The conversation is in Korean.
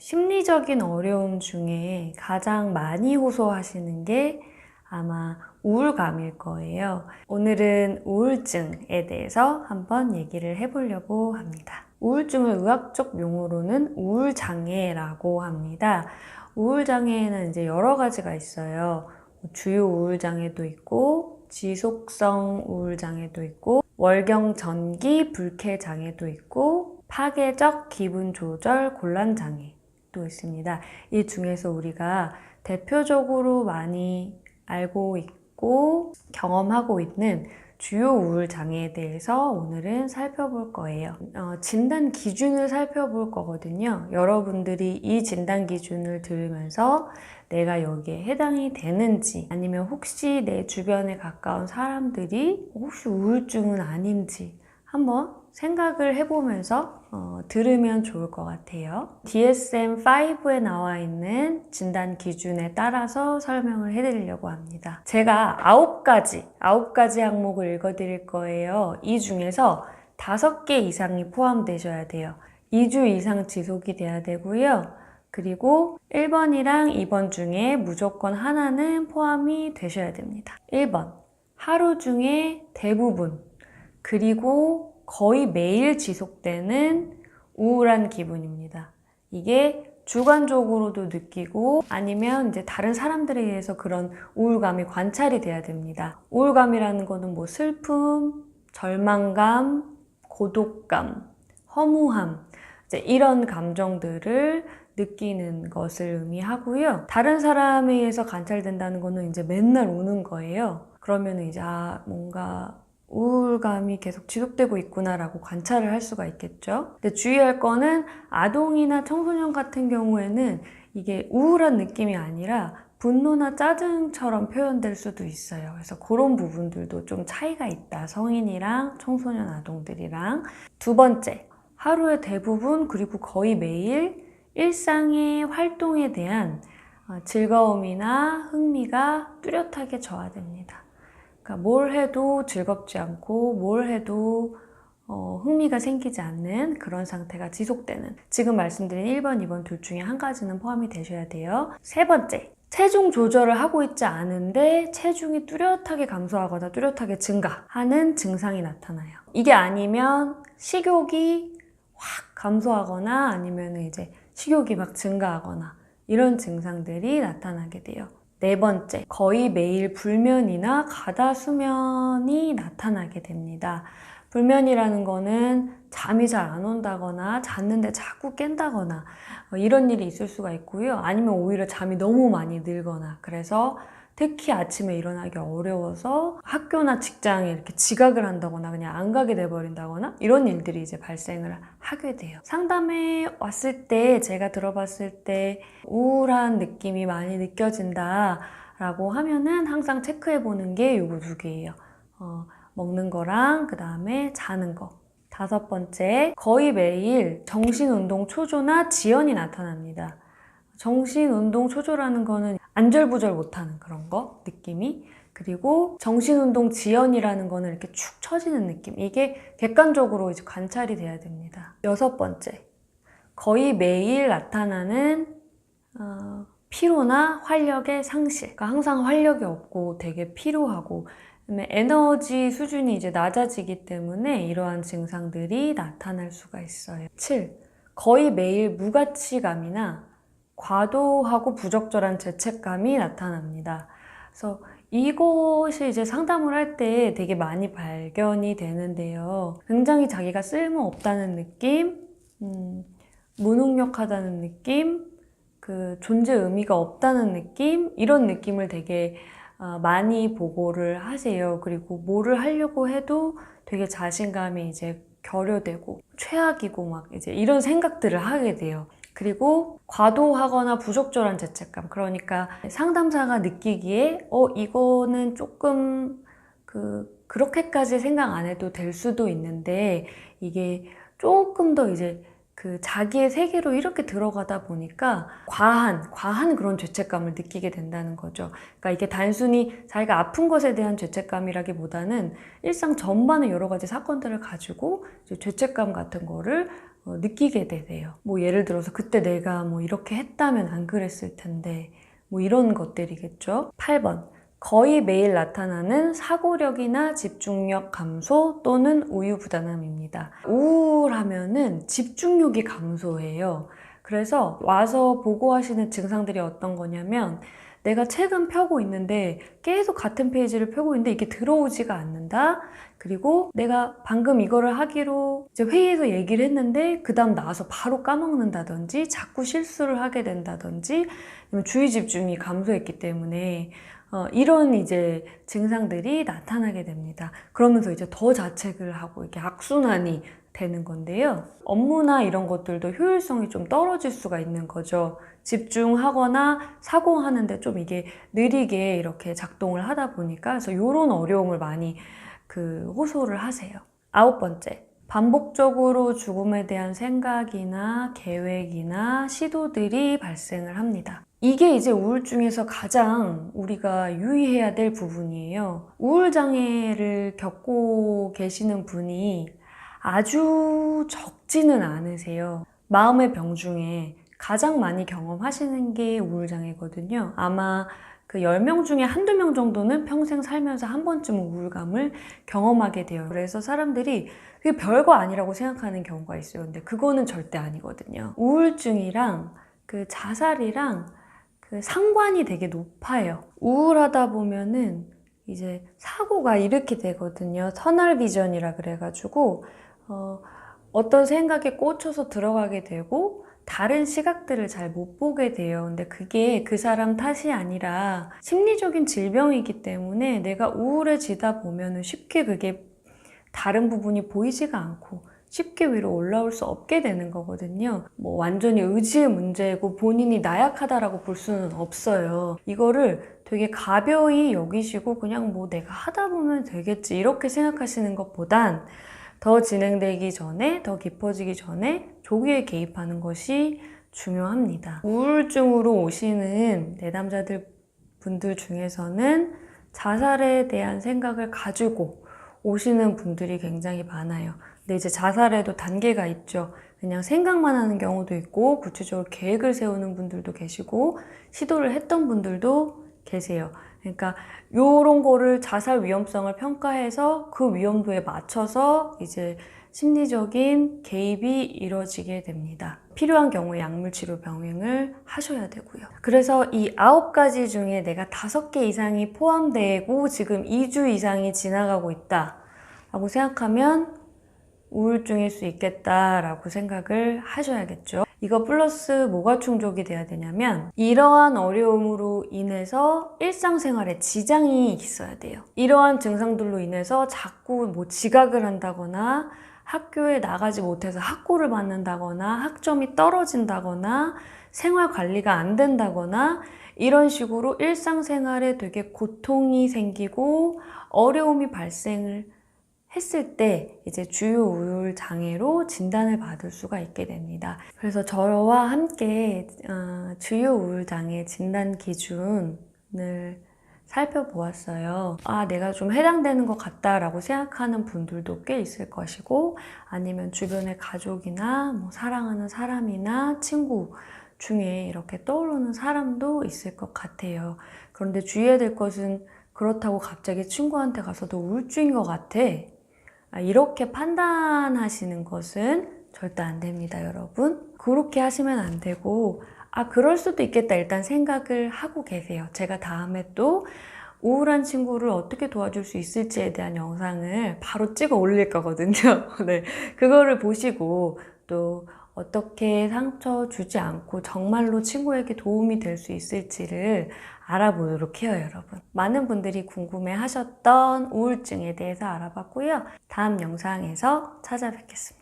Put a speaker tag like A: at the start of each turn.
A: 심리적인 어려움 중에 가장 많이 호소하시는 게 아마 우울감일 거예요. 오늘은 우울증에 대해서 한번 얘기를 해보려고 합니다. 우울증을 의학적 용어로는 우울장애라고 합니다. 우울장애에는 이제 여러 가지가 있어요. 주요 우울장애도 있고, 지속성 우울장애도 있고, 월경전기 불쾌장애도 있고, 파괴적 기분 조절 곤란장애도 있습니다. 이 중에서 우리가 대표적으로 많이 알고 있고 경험하고 있는 주요 우울 장애에 대해서 오늘은 살펴볼 거예요. 진단 기준을 살펴볼 거거든요. 여러분들이 이 진단 기준을 들으면서 내가 여기에 해당이 되는지, 아니면 혹시 내 주변에 가까운 사람들이 혹시 우울증은 아닌지 한번 생각을 해보면서 들으면 좋을 것 같아요. DSM-5에 나와 있는 진단 기준에 따라서 설명을 해드리려고 합니다. 제가 9가지 항목을 읽어드릴 거예요. 이 중에서 5개 이상이 포함되셔야 돼요. 2주 이상 지속이 돼야 되고요. 그리고 1번이랑 2번 중에 무조건 하나는 포함이 되셔야 됩니다. 1번, 하루 중에 대부분, 그리고 거의 매일 지속되는 우울한 기분입니다. 이게 주관적으로도 느끼고 아니면 이제 다른 사람들에 의해서 그런 우울감이 관찰이 돼야 됩니다. 우울감이라는 거는 뭐 슬픔, 절망감, 고독감, 허무함, 이제 이런 감정들을 느끼는 것을 의미하고요. 다른 사람에 의해서 관찰된다는 거는 이제 맨날 우는 거예요. 그러면 이제 뭔가 우울감이 계속 지속되고 있구나라고 관찰을 할 수가 있겠죠. 근데 주의할 거는 아동이나 청소년 같은 경우에는 이게 우울한 느낌이 아니라 분노나 짜증처럼 표현될 수도 있어요. 그래서 그런 부분들도 좀 차이가 있다. 성인이랑 청소년 아동들이랑. 2번째, 하루의 대부분 그리고 거의 매일 일상의 활동에 대한 즐거움이나 흥미가 뚜렷하게 저하됩니다. 그러니까 뭘 해도 즐겁지 않고 뭘 해도 흥미가 생기지 않는 그런 상태가 지속되는, 지금 말씀드린 1번, 2번 둘 중에 한 가지는 포함이 되셔야 돼요. 3번째, 체중 조절을 하고 있지 않은데 체중이 뚜렷하게 감소하거나 뚜렷하게 증가하는 증상이 나타나요. 이게 아니면 식욕이 확 감소하거나 아니면 이제 식욕이 막 증가하거나 이런 증상들이 나타나게 돼요. 4번째, 거의 매일 불면이나 가다수면이 나타나게 됩니다. 불면이라는 거는 잠이 잘 안 온다거나 잤는데 자꾸 깬다거나 이런 일이 있을 수가 있고요. 아니면 오히려 잠이 너무 많이 들거나, 그래서 특히 아침에 일어나기 어려워서 학교나 직장에 이렇게 지각을 한다거나 그냥 안 가게 돼버린다거나 이런 일들이 이제 발생을 하게 돼요. 상담에 왔을 때 제가 들어봤을 때 우울한 느낌이 많이 느껴진다 라고 하면은 항상 체크해 보는 게 요거 2개예요. 먹는 거랑 그 다음에 자는 거. 5번째, 거의 매일 정신운동 초조나 지연이 나타납니다. 정신운동 초조라는 거는 안절부절 못하는 그런 거, 느낌이. 그리고 정신운동 지연이라는 거는 이렇게 축 처지는 느낌. 이게 객관적으로 이제 관찰이 돼야 됩니다. 6번째, 거의 매일 나타나는 피로나 활력의 상실. 그러니까 항상 활력이 없고 되게 피로하고, 그다음에 에너지 수준이 이제 낮아지기 때문에 이러한 증상들이 나타날 수가 있어요. 7, 거의 매일 무가치감이나 과도하고 부적절한 죄책감이 나타납니다. 그래서 이것이 이제 상담을 할 때 되게 많이 발견이 되는데요. 굉장히 자기가 쓸모없다는 느낌, 무능력하다는 느낌, 그 존재 의미가 없다는 느낌, 이런 느낌을 되게 많이 보고를 하세요. 그리고 뭐를 하려고 해도 되게 자신감이 이제 결여되고 최악이고 막 이제 이런 생각들을 하게 돼요. 그리고 과도하거나 부적절한 죄책감, 그러니까 상담사가 느끼기에 이거는 조금 그렇게까지 생각 안 해도 될 수도 있는데 이게 조금 더 이제 그 자기의 세계로 이렇게 들어가다 보니까 과한 그런 죄책감을 느끼게 된다는 거죠. 그러니까 이게 단순히 자기가 아픈 것에 대한 죄책감이라기보다는 일상 전반의 여러 가지 사건들을 가지고 이제 죄책감 같은 거를 느끼게 되세요. 뭐 예를 들어서 그때 내가 뭐 이렇게 했다면 안 그랬을 텐데 뭐 이런 것들이겠죠. 8번. 거의 매일 나타나는 사고력이나 집중력 감소 또는 우유부단함입니다. 우울하면은 집중력이 감소해요. 그래서 와서 보고하시는 증상들이 어떤 거냐면 내가 책은 펴고 있는데 계속 같은 페이지를 펴고 있는데 이게 들어오지가 않는다. 그리고 내가 방금 이거를 하기로 이제 회의에서 얘기를 했는데 그 다음 나와서 바로 까먹는다든지 자꾸 실수를 하게 된다든지 주의 집중이 감소했기 때문에 이런 이제 증상들이 나타나게 됩니다. 그러면서 이제 더 자책을 하고 이렇게 악순환이 되는 건데요. 업무나 이런 것들도 효율성이 좀 떨어질 수가 있는 거죠. 집중하거나 사고하는데 좀 이게 느리게 이렇게 작동을 하다 보니까 그래서 이런 어려움을 많이 호소를 하세요. 9번째. 반복적으로 죽음에 대한 생각이나 계획이나 시도들이 발생을 합니다. 이게 이제 우울증에서 가장 우리가 유의해야 될 부분이에요. 우울장애를 겪고 계시는 분이 아주 적지는 않으세요. 마음의 병 중에 가장 많이 경험하시는 게 우울장애거든요. 아마 그 10명 중에 한두 명 정도는 평생 살면서 한 번쯤은 우울감을 경험하게 돼요. 그래서 사람들이 그게 별거 아니라고 생각하는 경우가 있어요. 근데 그거는 절대 아니거든요. 우울증이랑 그 자살이랑 그 상관이 되게 높아요. 우울하다 보면은 이제 사고가 이렇게 되거든요. 터널 비전이라 그래가지고 어떤 생각에 꽂혀서 들어가게 되고 다른 시각들을 잘 못 보게 돼요. 근데 그게 그 사람 탓이 아니라 심리적인 질병이기 때문에 내가 우울해지다 보면은 쉽게 그게 다른 부분이 보이지가 않고 쉽게 위로 올라올 수 없게 되는 거거든요. 뭐 완전히 의지의 문제고 본인이 나약하다라고 볼 수는 없어요. 이거를 되게 가벼이 여기시고 그냥 뭐 내가 하다 보면 되겠지 이렇게 생각하시는 것보단 더 진행되기 전에, 더 깊어지기 전에 조기에 개입하는 것이 중요합니다. 우울증으로 오시는 내담자들 분들 중에서는 자살에 대한 생각을 가지고 오시는 분들이 굉장히 많아요. 근데 이제 자살에도 단계가 있죠. 그냥 생각만 하는 경우도 있고 구체적으로 계획을 세우는 분들도 계시고 시도를 했던 분들도 계세요. 그러니까 요런 거를 자살 위험성을 평가해서 그 위험도에 맞춰서 이제 심리적인 개입이 이루어지게 됩니다. 필요한 경우에 약물치료 병행을 하셔야 되고요. 그래서 이 9가지 중에 내가 5개 이상이 포함되고 지금 2주 이상이 지나가고 있다 라고 생각하면 우울증일 수 있겠다라고 생각을 하셔야겠죠. 이거 플러스 뭐가 충족이 돼야 되냐면 이러한 어려움으로 인해서 일상생활에 지장이 있어야 돼요. 이러한 증상들로 인해서 자꾸 뭐 지각을 한다거나 학교에 나가지 못해서 학고를 받는다거나 학점이 떨어진다거나 생활 관리가 안 된다거나 이런 식으로 일상생활에 되게 고통이 생기고 어려움이 발생을 했을 때 이제 주요 우울 장애로 진단을 받을 수가 있게 됩니다. 그래서 저와 함께 주요 우울 장애 진단 기준을 살펴보았어요. 내가 좀 해당되는 것 같다라고 생각하는 분들도 꽤 있을 것이고 아니면 주변의 가족이나 뭐 사랑하는 사람이나 친구 중에 이렇게 떠오르는 사람도 있을 것 같아요. 그런데 주의해야 될 것은 그렇다고 갑자기 친구한테 가서 너 우울증인 것 같아 이렇게 판단하시는 것은 절대 안 됩니다, 여러분. 그렇게 하시면 안 되고 그럴 수도 있겠다 일단 생각을 하고 계세요. 제가 다음에 또 우울한 친구를 어떻게 도와줄 수 있을지에 대한 영상을 바로 찍어 올릴 거거든요. 네, 그거를 보시고 또 어떻게 상처 주지 않고 정말로 친구에게 도움이 될 수 있을지를 알아보도록 해요, 여러분. 많은 분들이 궁금해 하셨던 우울증에 대해서 알아봤고요. 다음 영상에서 찾아뵙겠습니다.